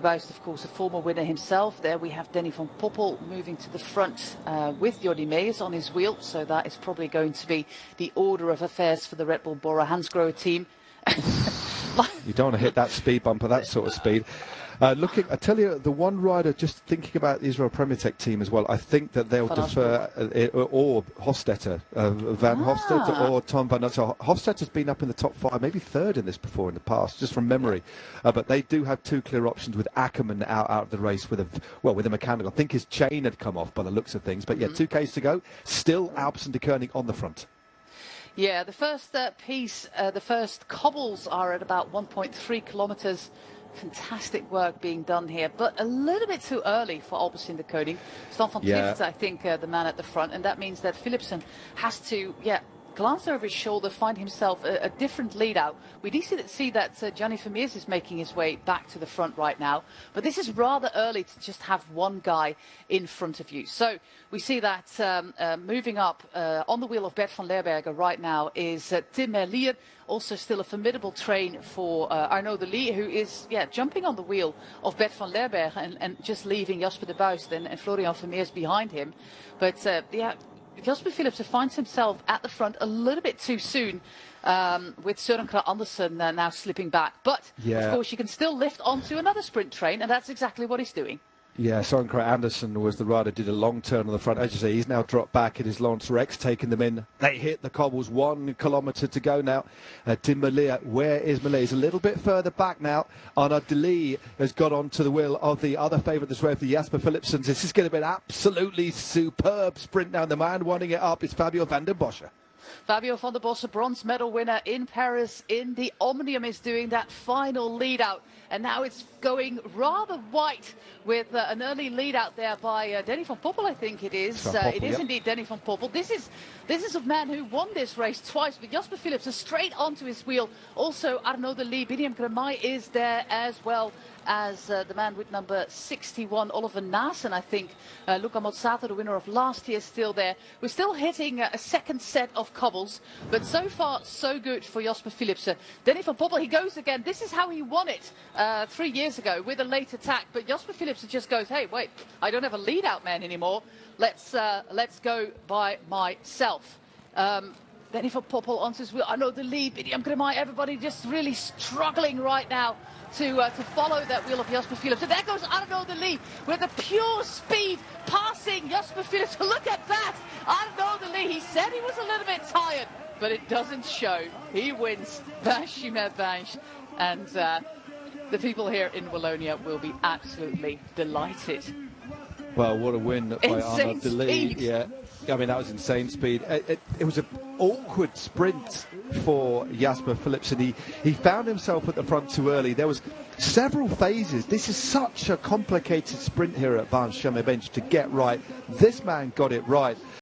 Buist, of course, a former winner himself. There we have Denny van Poppel moving to the front with Jordi Meijers on his wheel. So that is probably going to be the order of affairs for the Red Bull Bora Hansgrohe team. You don't want to hit that speed bump at that sort of speed. I tell you, the one rider, just thinking about the Israel Premier Tech team as well, I think that they'll defer, or Hofstetter, Van Hofstetter or Tom Van Hofstetter. Hofstetter's been up in the top 5, maybe 3rd in this before in the past, just from memory. But they do have 2 clear options with Ackermann out of the race with a mechanical. I think his chain had come off by the looks of things. But yeah, 2Ks to go. Still Alps and de Koning on the front. Yeah, the first the first cobbles are at about 1.3 kilometres. Fantastic work being done here, but a little bit too early for Alpecin de Koning. Stan van Trift, I think, the man at the front, and that means that Philipsen has to, glance over his shoulder, find himself a different lead out. We do see that Gianni Vermeers is making his way back to the front right now, but this is rather early to just have one guy in front of you. So we see that moving up on the wheel of Bert van Lerbergen right now is Tim Merlier. Also still a formidable train for Arnaud de Lee, who is jumping on the wheel of Bert van Lerbergen and just leaving Jasper de Buist and Florian Vermeers behind him. But Jasper Philipsen finds himself at the front a little bit too soon, with Søren Kragh Andersen now slipping back. But of course you can still lift onto another sprint train, and that's exactly what he's doing. Yeah, Søren Kragh Andersen was the rider, did a long turn on the front. As you say, he's now dropped back. It is Lawrence Rex taking them in. They hit the cobbles, 1 kilometre to go now. Tim Merlier, where is Merlier? He's a little bit further back now. Arnaud de Lee has got onto the wheel of the other favourite this way for Jasper Philipsen. This is going to be an absolutely superb sprint now. The man winding it up is Fabio van der Bossche. Fabio van der Bossche, bronze medal winner in Paris in the Omnium, is doing that final lead out. And now it's going rather white with an early lead out there by Denny van Poppel, I think it is. It is indeed Denny van Poppel. This is a man who won this race twice, but Jasper Philipsen straight onto his wheel. Also Arnaud de Lee, Biniam Girmay is there as well as the man with number 61, Oliver Naassen, I think. Luca Mozzato, the winner of last year, still there. We're still hitting a second set of cobbles, but so far so good for Jasper Philipsen. Denny van Poppel, he goes again. This is how he won it 3 years ago with a late attack, but Jasper Philipsen just goes, hey, wait, I don't have a lead out man anymore. Let's go by myself. Denny van Poppel onto his wheel. I know the lead, Biniam Girmay, everybody just really struggling right now to follow that wheel of Jasper Philipsen. There goes Arnaud de Lee with a pure speed passing Jasper Philipsen. Look at that! Arnaud de Lee, he said he was a little bit tired, but it doesn't show. He wins Binche-Chimay-Binche, and the people here in Wallonia will be absolutely delighted. Well, what a win by Arnaud de Lee. Yeah, I mean, that was insane speed. It was an awkward sprint for Jasper Philipsen. He found himself at the front too early. There was several phases. This is such a complicated sprint here at Binche-Chimay-Binche to get right. This man got it right.